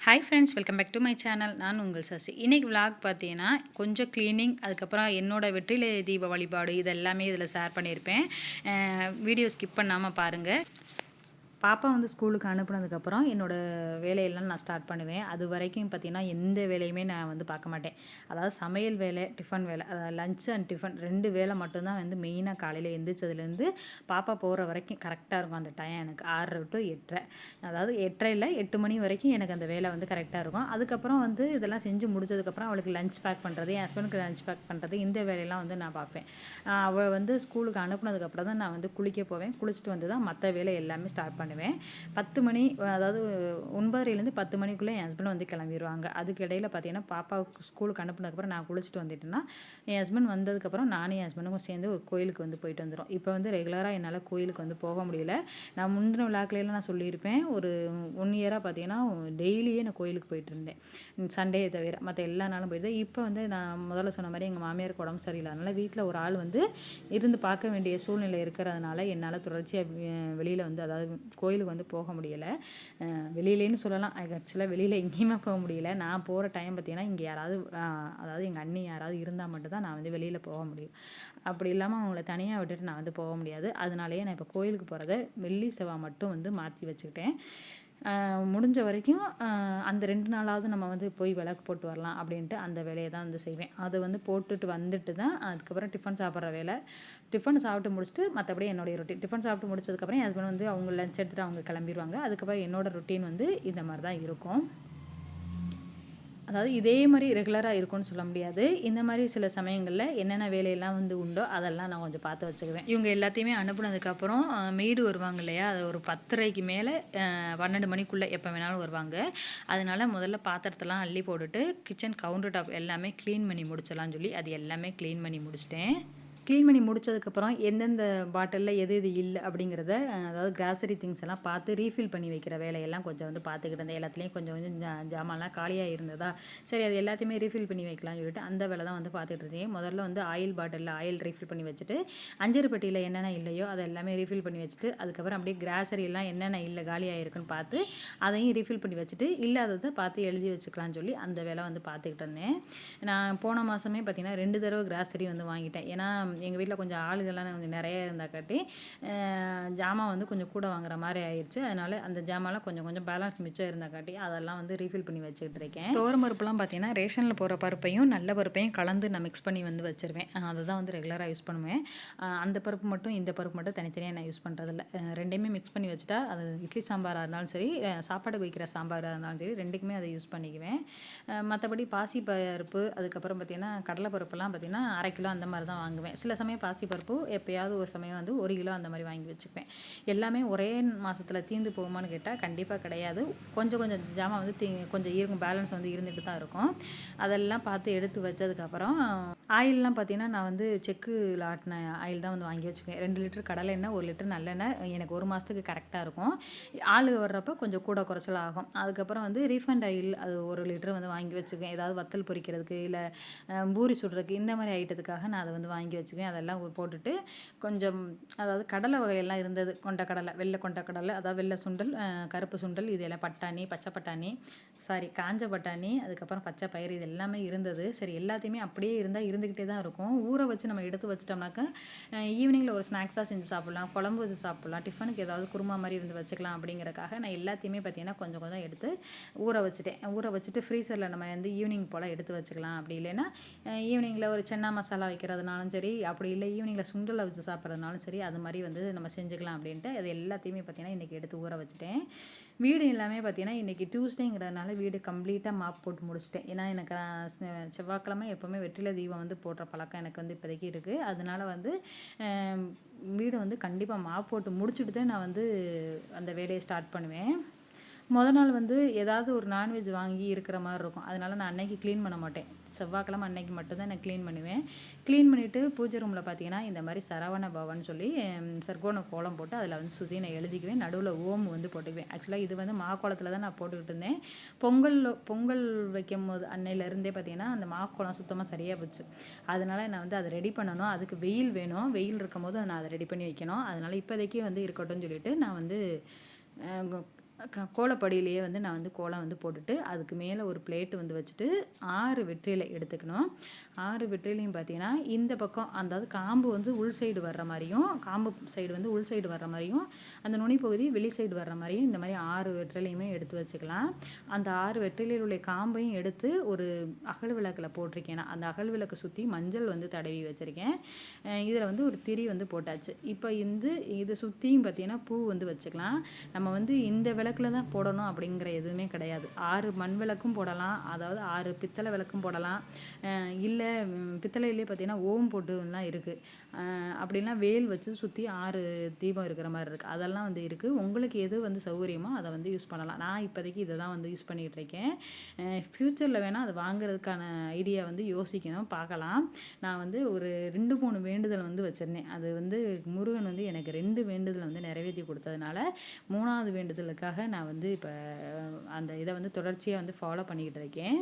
Hi friends, welcome back to my channel. நான் உங்கள் சசி. இன்றைக்கி விலாக் பார்த்தீங்கன்னா கொஞ்சம் க்ளீனிங், அதுக்கப்புறம் என்னோடய வெற்றிலை தீப வழிபாடு இது எல்லாமே இதில் ஷேர் பண்ணியிருப்பேன். வீடியோ ஸ்கிப் பண்ணாமல் பாருங்கள். பாப்பா வந்து ஸ்கூலுக்கு அனுப்புனதுக்கப்புறம் என்னோடய வேலையெல்லாம் நான் ஸ்டார்ட் பண்ணுவேன். அது வரைக்கும் பார்த்திங்கன்னா எந்த வேலையுமே நான் வந்து பார்க்க மாட்டேன். அதாவது சமையல் வேலை, டிஃபன் வேலை, அதாவது லஞ்ச் அண்ட் டிஃபன் 2 வேலை மட்டும்தான் வந்து மெயினாக காலையில் எந்திரிச்சதுலேருந்து பாப்பா போகிற வரைக்கும் கரெக்டாக இருக்கும். அந்த டைம் எனக்கு 6 to 8:30, அதாவது 8:30 இல்லை 8 மணி வரைக்கும் எனக்கு அந்த வேலை வந்து கரெக்டாக இருக்கும். அதுக்கப்புறம் வந்து இதெல்லாம் செஞ்சு முடிச்சதுக்கப்புறம் அவளுக்கு லஞ்ச் பேக் பண்ணுறது, என் ஹஸ்பண்டுக்கு லஞ்ச் பேக் பண்ணுறது, இந்த வேலையெல்லாம் வந்து நான் பார்ப்பேன். அவள் வந்து ஸ்கூலுக்கு அனுப்புனதுக்கப்புறம் தான் நான் வந்து குளிக்க போவேன். குளிச்சுட்டு வந்து தான் மற்ற வேலை எல்லாமே ஸ்டார்ட் பண்ணுவேன். 10 மணி, அதாவது 9:30லேருந்து 10 மணிக்குள்ளே என் ஹஸ்பண்ட் வந்து கிளம்பிடுவாங்க. அதுக்கு இடையில் பார்த்தீங்கன்னா பாப்பாவுக்கு ஸ்கூலுக்கு அனுப்புனதுக்கப்புறம் நான் குளிச்சுட்டு வந்துட்டேன்னா என் ஹஸ்பண்ட் வந்ததுக்கப்புறம் நானும் என் ஹஸ்பண்டுக்கும் சேர்ந்து ஒரு கோயிலுக்கு வந்து போயிட்டு வந்துடும். இப்போ வந்து ரெகுலராக என்னால் கோயிலுக்கு வந்து போக முடியல. நான் முந்தின விழாக்களையெல்லாம் நான் சொல்லியிருப்பேன். ஒரு 1 இயராக பார்த்தீங்கன்னா டெய்லியே நான் கோயிலுக்கு போயிட்டு இருந்தேன். சண்டே தவிர மற்ற எல்லா நாளும் போயிட்டு. இப்போ வந்து நான் முதல்ல சொன்ன மாதிரி எங்கள் மாமியாருக்கு உடம்பு சரியில்லை. அதனால் வீட்டில் ஒரு ஆள் வந்து இருந்து பார்க்க வேண்டிய சூழ்நிலை இருக்கிறதுனால என்னால் தொடர்ச்சியாக வெளியில் வந்து, அதாவது கோயிலுக்கு வந்து போக முடியலை. வெளியிலேன்னு சொல்லலாம், ஆக்சுவலாக வெளியில் எங்கேயுமே போக முடியல. நான் போகிற டைம் பார்த்திங்கன்னா இங்கே யாராவது, அதாவது எங்கள் அண்ணி யாராவது இருந்தால் மட்டும்தான் நான் வந்து வெளியில் போக முடியும். அப்படி இல்லாமல் அவங்கள தனியாக விட்டுட்டு நான் வந்து போக முடியாது. அதனாலேயே நான் இப்போ கோயிலுக்கு போகிறத வெள்ளி செவ்வாய் மட்டும் வந்து மாற்றி வச்சுக்கிட்டேன். முடிஞ்ச வரைக்கும் அந்த 2 நாளாவது நம்ம வந்து போய் விளக்கு போட்டு வரலாம் அப்படின்ட்டு அந்த வேலையை தான் வந்து செய்வேன். அதை வந்து போட்டுட்டு வந்துட்டு தான் அதுக்கப்புறம் டிஃபன் சாப்பிட்ற வேலை. டிஃபன் சாப்பிட்டு முடிச்சுட்டு மற்றபடி என்னுடைய ரொட்டீன். டிஃபன் சாப்பிட்டு முடிச்சதுக்கப்புறம் என் ஹஸ்பண்ட் வந்து அவங்க லஞ்ச் எடுத்துகிட்டு அவங்க கிளம்பிடுவாங்க. அதுக்கப்புறம் என்னோடய ரொட்டீன் வந்து இந்த மாதிரி தான் இருக்கும். அதாவது இதே மாதிரி ரெகுலராக இருக்கும்னு சொல்ல முடியாது. இந்த மாதிரி சில சமயங்களில் என்னென்ன வேலையெல்லாம் வந்து உண்டோ அதெல்லாம் நான் கொஞ்சம் பார்த்து வச்சுக்குவேன். இவங்க எல்லாத்தையுமே அனுப்புனதுக்கப்புறம் மெய்டு வருவாங்க இல்லையா, அது ஒரு 10:30க்கு மேலே 12 மணிக்குள்ளே எப்போ வேணாலும் வருவாங்க. அதனால முதல்ல பாத்திரத்தெல்லாம் அள்ளி போட்டுட்டு கிச்சன் கவுண்டர் டாப் எல்லாமே க்ளீன் பண்ணி முடிச்சிடலான்னு சொல்லி அது எல்லாமே க்ளீன் பண்ணி முடிச்சிட்டேன். க்ளீன் பண்ணி முடிச்சதுக்கப்புறம் எந்தெந்த பாட்டிலில் எது எது இல்லை அப்படிங்கிறத, அதாவது கிராசரி திங்ஸ் எல்லாம் பார்த்து ரீஃபில் பண்ணி வைக்கிற வேலையெல்லாம் கொஞ்சம் வந்து பார்த்துக்கிட்டு இருந்தேன். எல்லாத்துலேயும் கொஞ்சம் கொஞ்சம் ஜாமான்லாம் காலியாக இருந்ததா, சரி அது எல்லாத்தையுமே ரீஃபில் பண்ணி வைக்கலாம்னு சொல்லிட்டு அந்த வேலை தான் வந்து பார்த்துட்டு இருந்தேன். முதல்ல வந்து ஆயில் பாட்டிலில் ஆயில் ரீஃபில் பண்ணி வச்சுட்டு, அஞ்சரை பெட்டியில் என்னென்ன இல்லையோ அதை எல்லாமே ரீஃபில் பண்ணி வச்சுட்டு, அதுக்கப்புறம் அப்படியே கிராசரி எல்லாம் என்னென்ன இல்லை காலியாக இருக்குன்னு பார்த்து அதையும் ரீஃபில் பண்ணி வச்சுட்டு, இல்லாததை பார்த்து எழுதி வச்சுக்கலாம்னு சொல்லி அந்த வேலை வந்து பார்த்துக்கிட்டு இருந்தேன். நான் போன மாதமே பார்த்திங்கன்னா 2 தடவை கிராசரி வந்து வாங்கிட்டேன். ஏன்னா எங்கள் வீட்டில் கொஞ்சம் ஆளுகள்லாம் கொஞ்சம் நிறைய இருந்தாக்காட்டி ஜாமான் வந்து கொஞ்சம் கூட வாங்குற மாதிரி ஆயிடுச்சு. அதனால் அந்த ஜாமான்லாம் கொஞ்சம் கொஞ்சம் பேலன்ஸ் மிச்சம் இருந்தாக்காட்டி அதெல்லாம் வந்து ரீஃபில் பண்ணி வச்சுக்கிட்டு இருக்கேன். துவரம் பருப்புலாம் பார்த்தீங்கன்னா ரேஷனில் போகிற பருப்பையும் நல்ல பருப்பையும் கலந்து நான் மிக்ஸ் பண்ணி வந்து வச்சுருவேன். அதை தான் வந்து ரெகுலராக யூஸ் பண்ணுவேன். அந்த பருப்பு மட்டும் இந்த பருப்பு மட்டும் தனித்தனியாக நான் யூஸ் பண்ணுறதில்ல. ரெண்டையுமே மிக்ஸ் பண்ணி வச்சுட்டா அது இட்லி சாம்பாராக இருந்தாலும் சரி, சாப்பாடு வைக்கிற சாம்பாராக இருந்தாலும் சரி, ரெண்டுக்குமே அதை யூஸ் பண்ணிக்குவேன். மற்றபடி பாசி பருப்பு, அதுக்கப்புறம் பார்த்திங்கன்னா கடலை பருப்புலாம் பார்த்திங்கன்னா 1/2 கிலோ அந்த மாதிரி தான் வாங்குவேன். சில சமயம் பாசிப்பருப்பு எப்போயாவது ஒரு சமயம் வந்து 1 கிலோ அந்த மாதிரி வாங்கி வச்சுப்பேன். எல்லாமே ஒரே மாதத்தில் தீர்ந்து போகுமான்னு கேட்டால் கண்டிப்பாக கிடையாது. கொஞ்சம் கொஞ்சம் ஜாமான் வந்து கொஞ்சம் இருக்கும், பேலன்ஸ் வந்து இருந்துட்டு தான் இருக்கும். அதெல்லாம் பார்த்து எடுத்து வச்சதுக்கப்புறம் ஆயிலெலாம் பார்த்திங்கன்னா நான் வந்து செக்கில் ஆட்டின ஆயில் தான் வந்து வாங்கி வச்சுக்குவேன். 2 லிட்டர் கடலை எண்ணெய், 1 லிட்டர் நல்லெண்ணெய் எனக்கு 1 மாதத்துக்கு கரெக்டாக இருக்கும். ஆளு வர்றப்போ கொஞ்சம் கூட குறைச்சல் ஆகும். அதுக்கப்புறம் வந்து ரீஃபண்ட் ஆயில் அது 1 லிட்டர் வந்து வாங்கி வச்சுக்குவேன். ஏதாவது வத்தல் பொரிக்கிறதுக்கு இல்லை பூரி சுடுறதுக்கு இந்த மாதிரி ஐட்டத்துக்காக நான் அதை வந்து வாங்கி வச்சுக்குவேன். அதெல்லாம் போட்டுட்டு கொஞ்சம், அதாவது கடலை வகையெல்லாம் இருந்தது, கொண்டக்கடலை, வெள்ளை கொண்டக்கடலை, அதாவது வெள்ளை சுண்டல், கருப்பு சுண்டல், இதெல்லாம் பட்டாணி, பச்சை பட்டாணி, காஞ்ச பட்டாணி, அதுக்கப்புறம் பச்சை பயிறு, இது எல்லாமே இருந்தது. சரி எல்லாத்தையுமே அப்படியே இருந்தால் இருந்துக்கிட்டே தான் இருக்கும். ஊற வச்சு நம்ம எடுத்து வச்சிட்டோம்னாக்கா ஈவினிங்கில் ஒரு ஸ்நாக்ஸாக செஞ்சு சாப்பிட்லாம், குழம்பு வச்சு சாப்பிட்லாம், டிஃபனுக்கு ஏதாவது குருமா மாதிரி வந்து வச்சுக்கலாம் அப்படிங்கிறக்காக நான் எல்லாத்தையுமே பார்த்திங்கன்னா கொஞ்சம் கொஞ்சம் எடுத்து ஊற வச்சுட்டேன். ஊற வச்சுட்டு ஃப்ரீசரில் நம்ம வந்து ஈவினிங் போல் எடுத்து வச்சுக்கலாம். அப்படி இல்லைன்னா ஈவினிங்கில் ஒரு சென்னா மசாலா வைக்கிறதுனாலும் சரி, அப்படி இல்லை ஈவினிங்கில் சுண்டலை வச்சு சாப்பிட்றதுனாலும் சரி, அது மாதிரி வந்து நம்ம செஞ்சுக்கலாம் அப்படின்ட்டு அது எல்லாத்தையுமே பார்த்திங்கன்னா இன்றைக்கி எடுத்து ஊற வச்சுட்டேன். வீடு எல்லாமே பார்த்திங்கன்னா இன்றைக்கி டியூஸ்டேங்கிறதுனால வீடு கம்ப்ளீட்டாக மாப் போட்டு முடிச்சிட்டேன். ஏன்னா எனக்கு செவ்வாய்க்கிழமை எப்போவுமே வெற்றிலை தீபம் வந்து போடுற பழக்கம் எனக்கு வந்து இப்போதைக்கு இருக்குது. அதனால வந்து வீடு வந்து கண்டிப்பாக மாப் போட்டு முடிச்சுட்டு தான் நான் வந்து அந்த வேலையை ஸ்டார்ட் பண்ணுவேன். நாள் வந்து ஏதாவது ஒரு நான்வெஜ் வாங்கி இருக்கிற மாதிரி இருக்கும். அதனால் நான் அன்னைக்கு க்ளீன் பண்ண மாட்டேன். செவ்வாய்க்கிழமை அன்னைக்கு மட்டும்தான் நான் க்ளீன் பண்ணுவேன். க்ளீன் பண்ணிவிட்டு பூஜை ரூமில் பார்த்தீங்கன்னா இந்த மாதிரி சரவண பவன் சொல்லி சர்க்கோண கோலம் போட்டு அதில் வந்து சுற்றி நான் எழுதிக்குவேன். நடுவில் ஓம் வந்து போட்டுக்குவேன். ஆக்சுவலாக இது வந்து மாக்கோலத்தில் தான் நான் போட்டுக்கிட்டு இருந்தேன். பொங்கல் வைக்கும் போது அன்னையிலேருந்தே பார்த்தீங்கன்னா அந்த மாக்கோலம் சுத்தமாக சரியாக போச்சு. அதனால் நான் வந்து அதை ரெடி பண்ணணும். அதுக்கு வெயில் வேணும். வெயில் இருக்கும் போது நான் அதை ரெடி பண்ணி வைக்கணும். அதனால் இப்போதைக்கு வந்து இருக்கட்டும்னு சொல்லிட்டு நான் வந்து கோலப்படியிலேயே வந்து நான் வந்து கோலம் வந்து போட்டுட்டு அதுக்கு மேலே ஒரு பிளேட்டு வந்து வச்சுட்டு 6 வெற்றிலை எடுத்துக்கணும். 6 வெற்றிலையும் பார்த்தீங்கன்னா இந்த பக்கம் அதாவது காம்பு வந்து உள் சைடு வர்ற மாதிரியும், காம்பு சைடு வந்து உள் சைடு வர்ற மாதிரியும், அந்த நுனி பகுதி வெளி சைடு வர்ற மாதிரியும் இந்த மாதிரி 6 வெற்றிலையுமே எடுத்து வச்சுக்கலாம். அந்த 6 வெற்றிலையில் உள்ள காம்பையும் எடுத்து ஒரு அகல் விளக்கில் போட்டிருக்கேன். நான் அந்த அகல் விளக்கு சுற்றி மஞ்சள் வந்து தடவி வச்சுருக்கேன். இதில் வந்து ஒரு திரி வந்து போட்டாச்சு. இப்போ இதை சுற்றியும் பார்த்தீங்கன்னா பூ வந்து வச்சுக்கலாம். நம்ம வந்து இந்த விளக்கில் தான் போடணும் அப்படிங்கிற எதுவுமே கிடையாது. 6 மண் விளக்கும் போடலாம், அதாவது 6 பித்தளை விளக்கும் போடலாம். இல்லை பித்தளையிலே பார்த்தீங்கன்னா ஓம் போட்டுலாம் இருக்குது. அப்படிலாம் வேல் வச்சு சுற்றி 6 தீபம் இருக்கிற மாதிரி இருக்குது. அதெல்லாம் வந்து இருக்குது. உங்களுக்கு எது வந்து சௌகரியமோ அதை வந்து யூஸ் பண்ணலாம். நான் இப்போதைக்கு இதை தான் வந்து யூஸ் பண்ணிகிட்டு இருக்கேன். ஃப்யூச்சரில் வேணால் அதை வாங்குறதுக்கான ஐடியா வந்து யோசிக்கணும், பார்க்கலாம். நான் வந்து ஒரு 2, 3 வேண்டுதல் வந்து வச்சுருந்தேன். அது வந்து முருகன் வந்து எனக்கு 2 வேண்டுதல் வந்து நிறைவேற்றி கொடுத்ததுனால 3வது வேண்டுதலுக்காக நான் வந்து இப்போ அந்த இதை வந்து தொடர்ச்சியாக வந்து ஃபாலோ பண்ணிக்கிட்டு இருக்கேன்.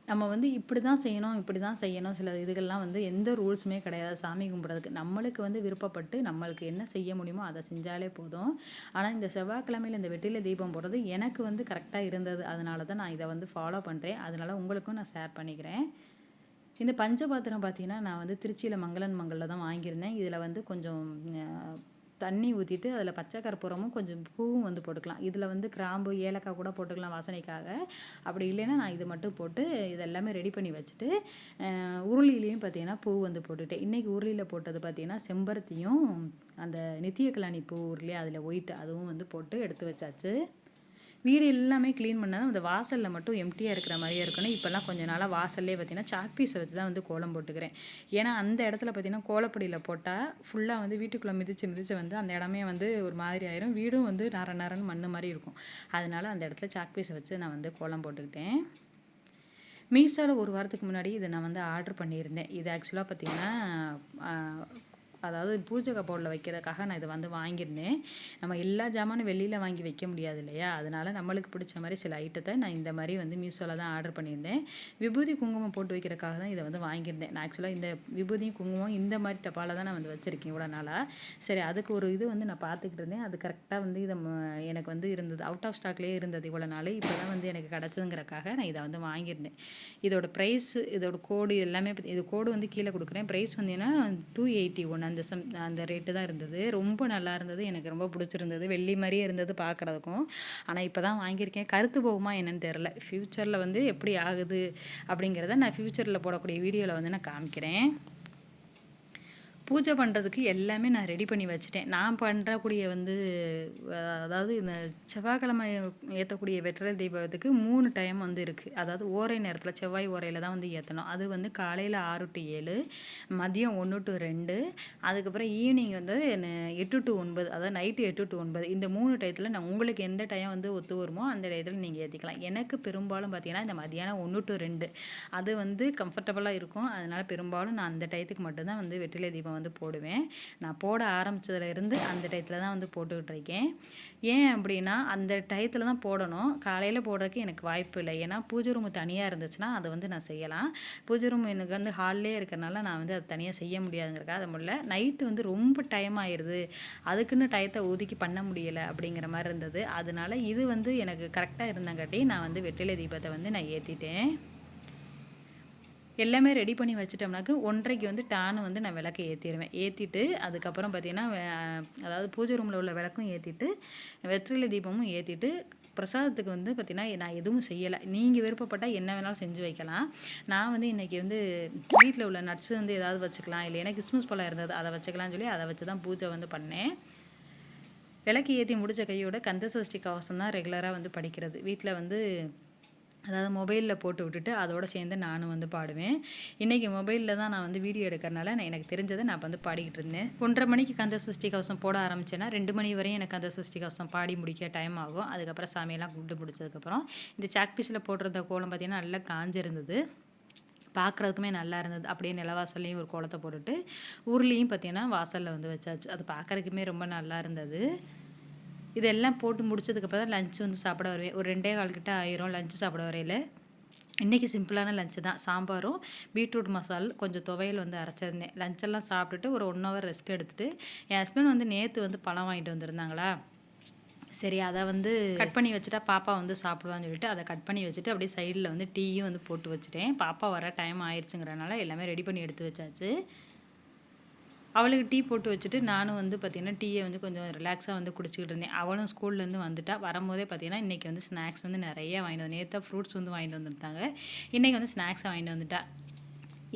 நம்ம வந்து இப்படி தான் செய்யணும், இப்படி தான் செய்யணும், சில இதுகள்லாம் வந்து எந்த ரூல்ஸுமே கிடையாது சாமி கும்பிட்றதுக்கு. நம்மளுக்கு வந்து விருப்பப்பட்டு நம்மளுக்கு என்ன செய்ய முடியுமோ அதை செஞ்சாலே போதும். ஆனால் இந்த செவ்வாய்க்கிழமையில் இந்த வெற்றிலை தீபம் போடுறது எனக்கு வந்து கரெக்டாக இருந்தது. அதனால தான் நான் இதை வந்து ஃபாலோ பண்ணுறேன். அதனால் உங்களுக்கும் நான் ஷேர் பண்ணிக்கிறேன். இந்த பஞ்சபாத்திரம் பார்த்தீங்கன்னா நான் வந்து திருச்சியில் மங்களன் மங்களில் தான் வாங்கியிருந்தேன். இதில் வந்து கொஞ்சம் தண்ணி ஊற்றிட்டு அதில் பச்சை கற்பூரமும் கொஞ்சம் பூவும் வந்து போட்டுக்கலாம். இதில் வந்து கிராம்பு, ஏலக்காய் கூட போட்டுக்கலாம் வாசனைக்காக. அப்படி இல்லைன்னா நான் இது மட்டும் போட்டு இதெல்லாமே ரெடி பண்ணி வச்சுட்டு உருளிலையும் பார்த்தீங்கன்னா பூ வந்து போட்டுவிட்டேன். இன்றைக்கி உருளியில் போட்டது பார்த்தீங்கன்னா செம்பருத்தியும் அந்த நித்திய கல்யாணி பூ உருளி அதில் ஒயிட் அதுவும் வந்து போட்டு எடுத்து வச்சாச்சு. வீடு எல்லாமே க்ளீன் பண்ணால் அந்த வாசலில் மட்டும் எம்டியாக இருக்கிற மாதிரியே இருக்கணும். இப்போல்லாம் கொஞ்சம் நாளாக வாசல்லே பார்த்தீங்கன்னா சாக் பீஸை வச்சு தான் வந்து கோலம் போட்டுக்கிறேன். ஏன்னா அந்த இடத்துல பார்த்தீங்கன்னா கோலப்பொடியில் போட்டால் ஃபுல்லாக வந்து வீட்டுக்குள்ளே மிதித்து வந்து அந்த இடமே வந்து ஒரு மாதிரி ஆயிரும். வீடும் வந்து நரன்னு மண் மாதிரி இருக்கும். அதனால அந்த இடத்துல சாக் பீஸை வச்சு நான் வந்து கோலம் போட்டுக்கிட்டேன். மீஷோவில் ஒரு வாரத்துக்கு முன்னாடி இதை நான் வந்து ஆர்டர் பண்ணியிருந்தேன். இது ஆக்சுவலாக பார்த்தீங்கன்னா அதாவது பூஜை கபோர்டில் வைக்கிறதுக்காக நான் இதை வந்து வாங்கியிருந்தேன். நம்ம எல்லா ஜாமானும் வெளியில் வாங்கி வைக்க முடியாது இல்லையா? அதனால் நம்மளுக்கு பிடிச்ச மாதிரி சில ஐட்டத்தை நான் இந்த மாதிரி வந்து மீஷோவில் தான் ஆர்டர் பண்ணியிருந்தேன். விபூதி குங்குமம் போட்டு வைக்கிறதுக்காக தான் இதை வந்து வாங்கியிருந்தேன். நான் ஆக்சுவலாக இந்த விபூதியும் குங்குமம் இந்த மாதிரி டப்பாவில் தான் நான் வந்து வச்சுருக்கேன் இவ்வளோ நாளாக. சரி, அதுக்கு ஒரு இது வந்து நான் பார்த்துக்கிட்டு இருந்தேன். அது கரெக்டாக வந்து இதை எனக்கு வந்து இருந்தது, அவுட் ஆஃப் ஸ்டாக்லேயே இருந்தது இவ்வளோ நாள். இப்போ தான் வந்து எனக்கு கிடச்சதுங்கிறக்காக நான் இதை வந்து வாங்கியிருந்தேன். இதோட ப்ரைஸ், இதோட கோடு எல்லாமே இது கோடு வந்து கீழே கொடுக்குறேன். ப்ரைஸ் வந்தீங்கன்னா 281 அந்த ரேட்டு தான் இருந்தது. ரொம்ப நல்லா இருந்தது, எனக்கு ரொம்ப பிடிச்சிருந்தது. வெள்ளி மாதிரியே இருந்தது பார்க்குறதுக்கும். ஆனால் இப்போ தான் வாங்கியிருக்கேன். கருத்து போகுமா என்னன்னு தெரில. ஃப்யூச்சரில் வந்து எப்படி ஆகுது அப்படிங்கிறத நான் ஃப்யூச்சரில் போடக்கூடிய வீடியோவில் வந்து நான் காமிக்கிறேன். பூஜை பண்ணுறதுக்கு எல்லாமே நான் ரெடி பண்ணி வச்சுட்டேன். நான் பண்ணுறக்கூடிய வந்து அதாவது இந்த செவ்வாய்க்கிழமை ஏற்றக்கூடிய வெற்றிலை தீபத்துக்கு 3 டைம் வந்து இருக்குது. அதாவது ஓரை நேரத்தில் செவ்வாய் ஓரையில் தான் வந்து ஏற்றணும். அது வந்து காலையில் 6 to 7, மதியம் 1 to 2, அதுக்கப்புறம் ஈவினிங் வந்து 8 to 9, அதாவது நைட்டு 8 to 9. இந்த 3 டயத்தில் நான் உங்களுக்கு எந்த டைம் வந்து ஒத்து வருமோ அந்த டயத்தில் நீங்கள் ஏற்றிக்கலாம். எனக்கு பெரும்பாலும் பார்த்தீங்கன்னா இந்த மதியானம் 1 to 2 அது வந்து கம்ஃபர்டபுளாக இருக்கும். அதனால் பெரும்பாலும் நான் அந்த டயத்துக்கு மட்டும்தான் வந்து வெற்றிலை தீபம் வந்து போடுவேன். நான் போட ஆரம்பித்ததுலேருந்து அந்த டயத்தில் தான் வந்து போட்டுக்கிட்டு இருக்கேன். ஏன் அப்படின்னா அந்த டயத்தில் தான் போடணும். காலையில் போடுறதுக்கு எனக்கு வாய்ப்பு இல்லை. ஏன்னா பூஜை ரூம் தனியாக இருந்துச்சுன்னா அதை வந்து நான் செய்யலாம். பூஜை ரூம் எனக்கு வந்து ஹால்லே இருக்கிறனால நான் வந்து அது தனியாக செய்ய முடியாதுங்கிறக்காக அதை முடியல. நைட்டு வந்து ரொம்ப டைம் ஆயிடுது, அதுக்குன்னு டயத்தை ஒதுக்கி பண்ண முடியலை அப்படிங்கிற மாதிரி இருந்தது. அதனால இது வந்து எனக்கு கரெக்டாக இருந்தங்காட்டி நான் வந்து வெற்றிலை தீபத்தை வந்து நான் ஏற்றிட்டேன். எல்லாமே ரெடி பண்ணி வச்சுட்டோம்னாக்க 1:30க்கு வந்து டான்னு வந்து நான் விளக்கை ஏற்றிடுவேன். ஏற்றிட்டு அதுக்கப்புறம் பார்த்தீங்கன்னா அதாவது பூஜை ரூமில் உள்ள விளக்கும் ஏற்றிட்டு வெற்றிலை தீபமும் ஏற்றிட்டு பிரசாதத்துக்கு வந்து பார்த்திங்கன்னா நான் எதுவும் செய்யலை. நீங்கள் விருப்பப்பட்டால் என்ன வேணாலும் செஞ்சு வைக்கலாம். நான் வந்து இன்றைக்கி வந்து வீட்டில் உள்ள நட்ஸு வந்து ஏதாவது வச்சுக்கலாம், இல்லைன்னா கிறிஸ்மஸ் பழம் இருந்தது அதை வச்சுக்கலாம்னு சொல்லி அதை வச்சு தான் பூஜை வந்து பண்ணேன். விளக்கு ஏற்றி முடித்த கையோட கந்தசஷ்டி கவசம் தான் ரெகுலராக வந்து படிக்கிறது. வீட்டில் வந்து அதாவது மொபைலில் போட்டு விட்டுட்டு அதோடு சேர்ந்து நானும் வந்து பாடுவேன். இன்றைக்கி மொபைலில் தான் நான் வந்து வீடியோ எடுக்கிறனால எனக்கு தெரிஞ்சதை நான் வந்து பாடிக்கிட்டு இருந்தேன். 1:30 மணிக்கு கந்த சஷ்டி கவசம் போட ஆரம்பித்தேன்னா 2 மணி வரையும் எனக்கு கந்த சஷ்டி கவசம் பாடி முடிக்க டைம் ஆகும். அதுக்கப்புறம் சாமியெல்லாம் கும்பிட்டு முடிச்சதுக்கப்புறம் இந்த சாக் பீஸில் போட்டிருந்த கோலம் பார்த்திங்கன்னா நல்லா காஞ்சிருந்தது, பார்க்குறதுக்குமே நல்லா இருந்தது. அப்படியே நிலவாசல்லையும் ஒரு கோலத்தை போட்டுட்டு ஊர்லேயும் பார்த்திங்கன்னா வாசலில் வந்து வச்சாச்சு. அது பார்க்குறதுக்குமே ரொம்ப நல்லா இருந்தது. இதெல்லாம் போட்டு முடிச்சதுக்கப்புறம் தான் லஞ்ச் வந்து சாப்பிட வருவேன். ஒரு 2:15 கிட்ட ஆயிரும் லஞ்சு சாப்பிட வரையில். இன்றைக்கி சிம்பிளான லஞ்சு தான். சாம்பாரும் பீட்ரூட் மசால் கொஞ்சம் துவையல் வந்து அரைச்சிருந்தேன். லஞ்செல்லாம் சாப்பிட்டுட்டு ஒரு 1 hour ரெஸ்ட் எடுத்துகிட்டு என் ஹஸ்பண்ட் வந்து நேற்று வந்து பழம் வாங்கிட்டு வந்திருந்தாங்களா, சரி அதை வந்து கட் பண்ணி வச்சுட்டா பாப்பா வந்து சாப்பிடுவான்னு சொல்லிட்டு அதை கட் பண்ணி வச்சுட்டு அப்படியே சைடில் வந்து டீயும் வந்து போட்டு வச்சுட்டேன். பாப்பா வர டைம் ஆயிடுச்சுங்கிறனால எல்லாமே ரெடி பண்ணி எடுத்து வச்சாச்சு. அவளுக்கு டீ போட்டு வச்சுட்டு நானும் வந்து பார்த்திங்கன்னா டீயை வந்து கொஞ்சம் ரிலாக்ஸாக வந்து குடிச்சிக்கிட்டு இருந்தேன். அவளும் ஸ்கூல்லேருந்து வந்துட்டா. வரும்போதே பார்த்திங்கன்னா இன்றைக்கி வந்து ஸ்நாக்ஸ் வந்து நிறைய வாங்கிட்டு வந்து நேற்று ஃப்ரூட்ஸ் வந்து வாங்கிட்டு வந்துருந்தாங்க. இன்றைக்கி வந்து ஸ்நாக்ஸை வாங்கிட்டு வந்துட்டா.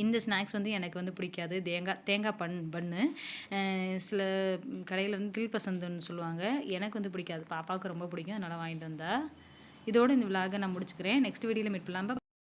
இந்த ஸ்நாக்ஸ் வந்து எனக்கு வந்து பிடிக்காது. தேங்காய் பன்னு சில கடையில் வந்து தில் பசந்துன்னு சொல்லுவாங்க. எனக்கு வந்து பிடிக்காது. பாப்பாவுக்கு ரொம்ப பிடிக்கும். அதனால் வாங்கிட்டு வந்தா. இதோடு இந்த விலாகை நான் முடிச்சுக்கிறேன். நெக்ஸ்ட் வீடியோவில் மீட் பண்ணலாம்.